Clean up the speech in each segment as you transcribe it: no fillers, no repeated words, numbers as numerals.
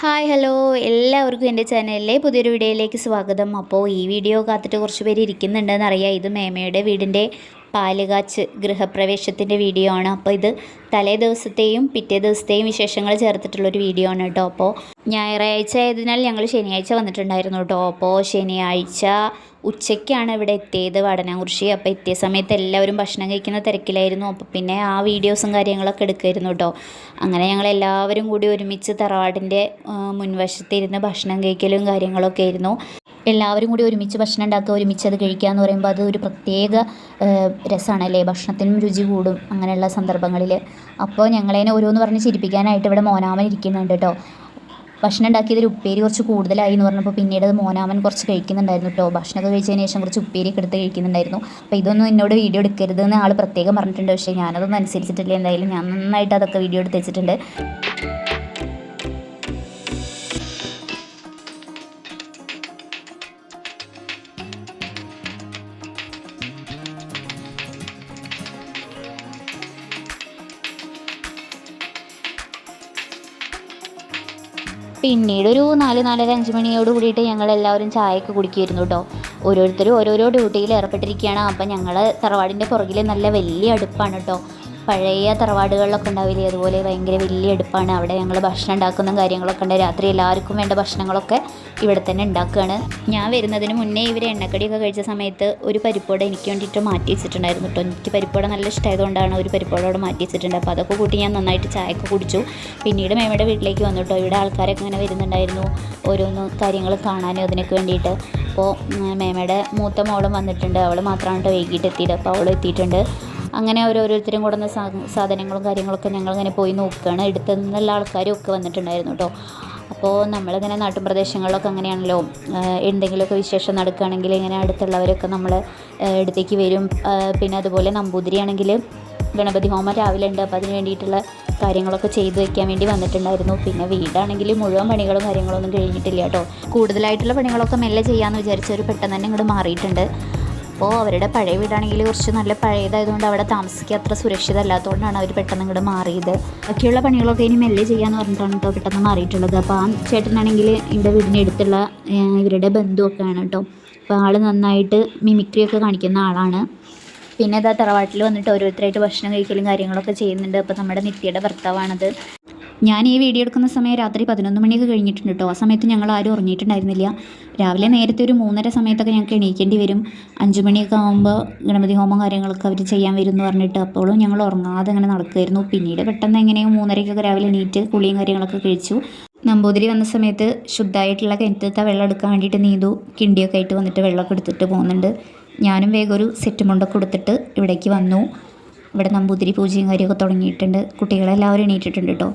Hi hello എല്ലാവർക്കും എൻ്റെ ചാനലിലെ പുതിയൊരു വീഡിയോയിലേക്ക് സ്വാഗതം. അപ്പോൾ ഈ വീഡിയോ കാത്തിട്ട് കുറച്ച് പേര് ഇരിക്കുന്നുണ്ടെന്ന് അറിയാം. ഇത് മേമയുടെ വീടിൻ്റെ പാലുകാച്ച് ഗൃഹപ്രവേശത്തിൻ്റെ വീഡിയോ ആണ്. അപ്പോൾ ഇത് തലേ ദിവസത്തെയും പിറ്റേ ദിവസത്തെയും വിശേഷങ്ങൾ ചേർത്തിട്ടുള്ളൊരു വീഡിയോ ആണ് കേട്ടോ. അപ്പോൾ ഞായറാഴ്ച ആയതിനാൽ ഞങ്ങൾ ശനിയാഴ്ച വന്നിട്ടുണ്ടായിരുന്നു കേട്ടോ. അപ്പോൾ ശനിയാഴ്ച ഉച്ചയ്ക്കാണ് ഇവിടെ എത്തിയത് വടനാകുറിശി. അപ്പോൾ എത്തിയ സമയത്ത് എല്ലാവരും ഭക്ഷണം കഴിക്കുന്ന തിരക്കിലായിരുന്നു. അപ്പോൾ പിന്നെ ആ വീഡിയോസും കാര്യങ്ങളൊക്കെ എടുക്കുമായിരുന്നു കേട്ടോ. അങ്ങനെ ഞങ്ങൾ എല്ലാവരും കൂടി ഒരുമിച്ച് തറവാടിൻ്റെ മുൻവശത്തിരുന്ന് ഭക്ഷണം കഴിക്കലും കാര്യങ്ങളൊക്കെ ആയിരുന്നു. എല്ലാവരും കൂടി ഒരുമിച്ച് ഭക്ഷണം ഉണ്ടാക്കുക, ഒരുമിച്ച് അത് കഴിക്കുക എന്ന് പറയുമ്പോൾ അത് ഒരു പ്രത്യേക രസമാണല്ലേ. ഭക്ഷണത്തിനും രുചി കൂടും അങ്ങനെയുള്ള സന്ദർഭങ്ങളിൽ. അപ്പോൾ ഞങ്ങളതിനെ ഓരോന്ന് പറഞ്ഞ് ചിരിപ്പിക്കാനായിട്ട് ഇവിടെ മോനാമൻ ഇരിക്കുന്നുണ്ട് കേട്ടോ. ഭക്ഷണം ഉണ്ടാക്കിയതിൽ ഉപ്പേരി കുറച്ച് കൂടുതലായി എന്ന് പറഞ്ഞപ്പോൾ പിന്നീട് അത് മോനാമൻ കുറച്ച് കഴിക്കുന്നുണ്ടായിരുന്നു കേട്ടോ. ഭക്ഷണമൊക്കെ കഴിച്ചതിന് ശേഷം കുറച്ച് ഉപ്പേരിയൊക്കെ എടുത്ത് കഴിക്കുന്നുണ്ടായിരുന്നു. അപ്പോൾ ഇതൊന്നും എന്നോട് വീഡിയോ എടുക്കരുതെന്ന് ആൾ പ്രത്യേകം പറഞ്ഞിട്ടുണ്ട്. പക്ഷേ ഞാനതൊന്നും അനുസരിച്ചിട്ടില്ല. എന്തായാലും ഞാൻ നന്നായിട്ട് അതൊക്കെ വീഡിയോ എടുത്ത് വെച്ചിട്ടുണ്ട്. പിന്നീട് ഒരു 4-4:30-5 മണിയോട് കൂടിയിട്ട് ഞങ്ങളെല്ലാവരും ചായയൊക്കെ കുടിക്കുമായിരുന്നു കേട്ടോ. ഓരോരുത്തരും ഓരോരോ ഡ്യൂട്ടിയിൽ ഏർപ്പെട്ടിരിക്കുകയാണ്. അപ്പം ഞങ്ങൾ തറവാടിൻ്റെ പുറകിൽ നല്ല വലിയ അടുപ്പാണ് കേട്ടോ. പഴയ തറവാടുകളിലൊക്കെ ഉണ്ടാവില്ലേ, അതുപോലെ ഭയങ്കര വലിയ അടുപ്പാണ്. അവിടെ ഞങ്ങൾ ഭക്ഷണം ഉണ്ടാക്കുന്ന കാര്യങ്ങളൊക്കെ ഉണ്ട്. രാത്രി എല്ലാവർക്കും വേണ്ട ഭക്ഷണങ്ങളൊക്കെ ഇവിടെ തന്നെ ഉണ്ടാക്കുകയാണ്. ഞാൻ വരുന്നതിന് മുന്നേ ഇവർ എണ്ണക്കടിയൊക്കെ കഴിച്ച സമയത്ത് ഒരു പരിപ്പോടെ എനിക്ക് വേണ്ടിയിട്ട് മാറ്റി വെച്ചിട്ടുണ്ടായിരുന്നു കേട്ടോ. എനിക്ക് പരിപ്പോടെ നല്ല ഇഷ്ടമായതുകൊണ്ടാണ് ഒരു പരിപ്പോടെ മാറ്റി വെച്ചിട്ടുണ്ട്. അപ്പോൾ അതൊക്കെ കൂട്ടി ഞാൻ നന്നായിട്ട് ചായയൊക്കെ കുടിച്ചു. പിന്നീട് മേമയുടെ വീട്ടിലേക്ക് വന്നു കേട്ടോ. ഇവിടെ ആൾക്കാരൊക്കെ ഇങ്ങനെ വരുന്നുണ്ടായിരുന്നു ഓരോന്ന് കാര്യങ്ങൾ കാണാനും അതിനൊക്കെ വേണ്ടിയിട്ട്. അപ്പോൾ മേമയുടെ മൂത്ത മോളും വന്നിട്ടുണ്ട്. അവൾ മാത്രമാണ് കേട്ടോ വൈകിട്ട് എത്തിയത്. അപ്പോൾ അവൾ എത്തിയിട്ടുണ്ട്. അങ്ങനെ ഓരോരുത്തരും കൊടുന്ന സാധനങ്ങളും കാര്യങ്ങളൊക്കെ ഞങ്ങളിങ്ങനെ പോയി നോക്കുകയാണ്. അടുത്ത് നിന്നുള്ള ആൾക്കാരും ഒക്കെ വന്നിട്ടുണ്ടായിരുന്നു കേട്ടോ. അപ്പോൾ നമ്മളിങ്ങനെ നാട്ടിൻ പ്രദേശങ്ങളിലൊക്കെ അങ്ങനെയാണല്ലോ, എന്തെങ്കിലുമൊക്കെ വിശേഷം നടക്കുകയാണെങ്കിൽ ഇങ്ങനെ അടുത്തുള്ളവരൊക്കെ നമ്മൾ അടുത്തേക്ക് വരും. പിന്നെ അതുപോലെ നമ്പൂതിരി ആണെങ്കിൽ ഗണപതി ഹോമം രാവിലെ ഉണ്ട്. അപ്പോൾ അതിന് വേണ്ടിയിട്ടുള്ള കാര്യങ്ങളൊക്കെ ചെയ്തു വയ്ക്കാൻ വേണ്ടി വന്നിട്ടുണ്ടായിരുന്നു. പിന്നെ വീടാണെങ്കിൽ മുഴുവൻ പണികളും കാര്യങ്ങളൊന്നും കഴിഞ്ഞിട്ടില്ല കേട്ടോ. കൂടുതലായിട്ടുള്ള പണികളൊക്കെ മെല്ലെ ചെയ്യാമെന്ന് വിചാരിച്ചവർ പെട്ടെന്ന് തന്നെ ഇങ്ങോട്ട് മാറിയിട്ടുണ്ട്. അപ്പോൾ അവരുടെ പഴയ വീടാണെങ്കിൽ കുറച്ച് നല്ല പഴയതായതുകൊണ്ട് അവിടെ താമസിക്കുക അത്ര സുരക്ഷിതമല്ലാത്തതുകൊണ്ടാണ് അവർ പെട്ടെന്ന് ഇങ്ങോട്ട് മാറിയത്. ബാക്കിയുള്ള പണികളൊക്കെ ഇനി മെല്ലെ ചെയ്യാമെന്ന് പറഞ്ഞിട്ടാണ് കേട്ടോ പെട്ടെന്ന് മാറിയിട്ടുള്ളത്. അപ്പോൾ ആ ചേട്ടനാണെങ്കിൽ ഇവിടെ വീടിൻ്റെ അടുത്തുള്ള ഇവരുടെ ബന്ധുവൊക്കെയാണ് കേട്ടോ. അപ്പോൾ ആൾ നന്നായിട്ട് മിമിക്രിയൊക്കെ കാണിക്കുന്ന ആളാണ്. പിന്നെ ഇതാ തറവാട്ടിൽ വന്നിട്ട് ഓരോരുത്തരായിട്ട് ഭക്ഷണം കഴിക്കലും കാര്യങ്ങളൊക്കെ ചെയ്യുന്നുണ്ട്. അപ്പോൾ നമ്മുടെ നിത്യയുടെ ഭർത്താവാണത്. ഞാൻ ഈ വീഡിയോ എടുക്കുന്ന സമയം രാത്രി 11 മണിയൊക്കെ കഴിഞ്ഞിട്ടുണ്ട് കേട്ടോ. ആ സമയത്ത് ഞങ്ങൾ ആരും ഉറങ്ങിയിട്ടുണ്ടായിരുന്നില്ല. രാവിലെ നേരത്തെ ഒരു 3:30 സമയത്തൊക്കെ ഞങ്ങൾക്ക് എണീക്കേണ്ടി വരും. 5 മണിയൊക്കെ ആകുമ്പോൾ ഗണപതി ഹോമം കാര്യങ്ങളൊക്കെ അവർ ചെയ്യാൻ വരും എന്ന് പറഞ്ഞിട്ട് അപ്പോഴും ഞങ്ങൾ ഉറങ്ങാതെ അങ്ങനെ നടക്കുമായിരുന്നു. പിന്നീട് പെട്ടെന്ന് എങ്ങനെയോ 3:30-ക്കൊക്കെ രാവിലെ എണീറ്റ് കുളിയും കാര്യങ്ങളൊക്കെ കഴിച്ചു. നമ്പൂതിരി വന്ന സമയത്ത് ശുദ്ധമായിട്ടുള്ള കിണറ്റത്തെ വെള്ളം എടുക്കാൻ വേണ്ടിയിട്ട് നീന്തു കിണ്ടിയൊക്കെ ആയിട്ട് വന്നിട്ട് വെള്ളമൊക്കെ എടുത്തിട്ട് പോകുന്നുണ്ട്. ഞാനും വേഗം ഒരു സെറ്റ് മുണ്ടൊക്കെ കൊടുത്തിട്ട് ഇവിടേക്ക് വന്നു. ഇവിടെ നമ്പൂതിരി പൂജയും കാര്യമൊക്കെ തുടങ്ങിയിട്ടുണ്ട്. കുട്ടികളെല്ലാവരും എണീറ്റിട്ടുണ്ട് കേട്ടോ.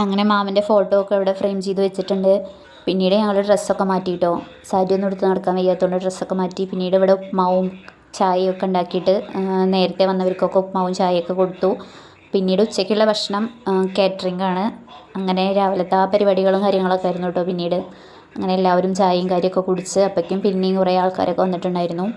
അങ്ങനെ മാമൻ്റെ ഫോട്ടോ ഒക്കെ ഇവിടെ ഫ്രെയിം ചെയ്ത് വെച്ചിട്ടുണ്ട്. പിന്നീട് ഞങ്ങൾ ഡ്രസ്സൊക്കെ മാറ്റിയിട്ടോ, സാരി ഒന്നും എടുത്ത് നടക്കാൻ വയ്യാത്തതുകൊണ്ട് ഡ്രസ്സൊക്കെ മാറ്റി. പിന്നീട് ഇവിടെ ഉപ്മാവും ചായയൊക്കെ ഉണ്ടാക്കിയിട്ട് നേരത്തെ വന്നവർക്കൊക്കെ ഉപ്മാവും ചായയൊക്കെ കൊടുത്തു. പിന്നീട് ഉച്ചയ്ക്കുള്ള ഭക്ഷണം കാറ്ററിംഗ് ആണ്. അങ്ങനെ രാവിലത്തെ ആ പരിപാടികളും കാര്യങ്ങളൊക്കെ ആയിരുന്നു കേട്ടോ. പിന്നീട് അങ്ങനെ എല്ലാവരും ചായയും കാര്യമൊക്കെ കുടിച്ച് അപ്പോഴേക്കും പിന്നെയും കുറേ ആൾക്കാരൊക്കെ വന്നിട്ടുണ്ടായിരുന്നു.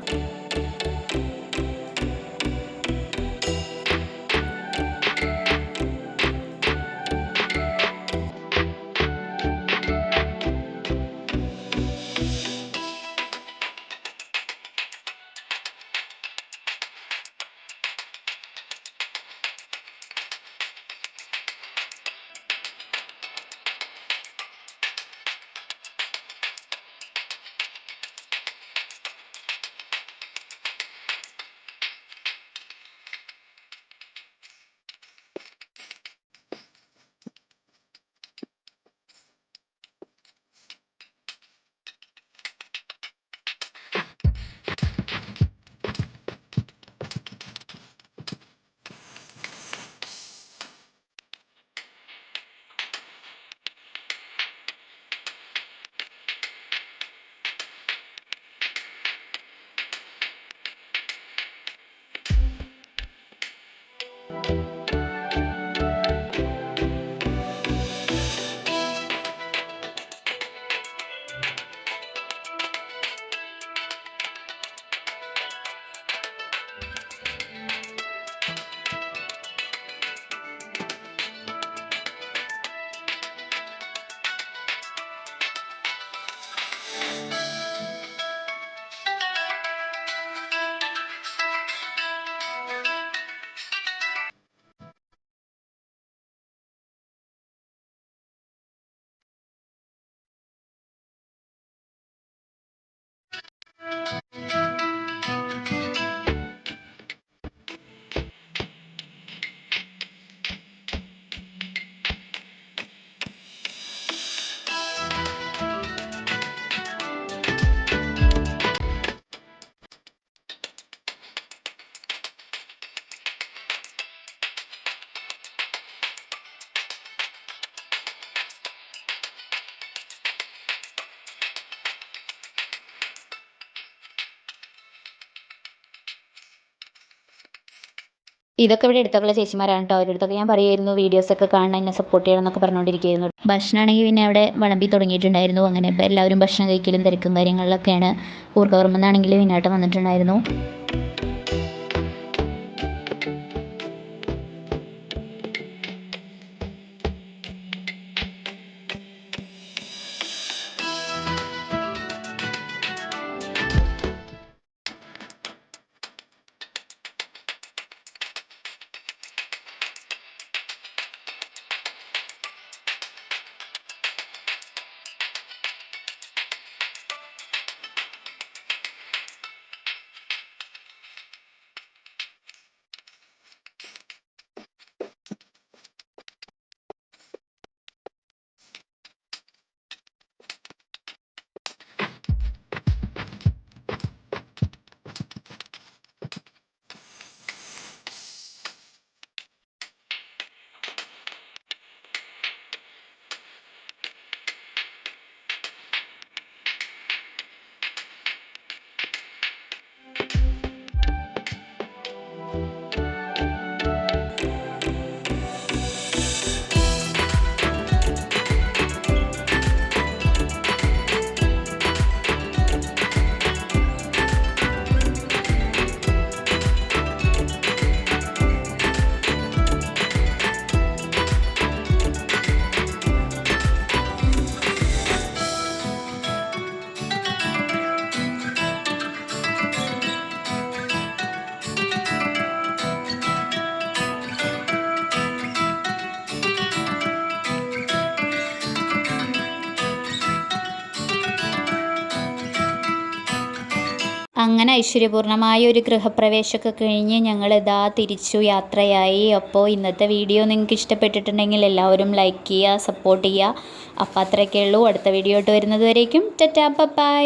ഇതൊക്കെ ഇവിടെ എടുത്തൊക്കെയുള്ള ചേച്ചിമാരാണ് കേട്ടോ. അവരുടെ അടുത്തൊക്കെ ഞാൻ പറയുമായിരുന്നു വീഡിയോസൊക്കെ കാണണം, എന്നെ സപ്പോർട്ട് ചെയ്യണം എന്നൊക്കെ പറഞ്ഞുകൊണ്ടിരിക്കുകയായിരുന്നു. ഭക്ഷണമാണെങ്കിൽ പിന്നെ അവിടെ വിളമ്പി തുടങ്ങിയിട്ടുണ്ടായിരുന്നു. അങ്ങനെ ഇപ്പോൾ എല്ലാവരും ഭക്ഷണം കഴിക്കലും തിരക്കും കാര്യങ്ങളിലൊക്കെയാണ്. ഊർക്കവർമെന്നാണെങ്കിൽ വിനാട്ടം വന്നിട്ടുണ്ടായിരുന്നു. അങ്ങനെ ഐശ്വര്യപൂർണ്ണമായ ഒരു ഗൃഹപ്രവേശമൊക്കെ കഴിഞ്ഞ് ഞങ്ങളിതാ തിരിച്ചു യാത്രയായി. അപ്പോൾ ഇന്നത്തെ വീഡിയോ നിങ്ങൾക്ക് ഇഷ്ടപ്പെട്ടിട്ടുണ്ടെങ്കിൽ എല്ലാവരും ലൈക്ക് ചെയ്യുക, സപ്പോർട്ട് ചെയ്യുക. അപ്പോൾ അത്രയൊക്കെ ഉള്ളൂ. അടുത്ത വീഡിയോ ആയിട്ട് വരുന്നത് വരേക്കും ടാറ്റാ ബൈ.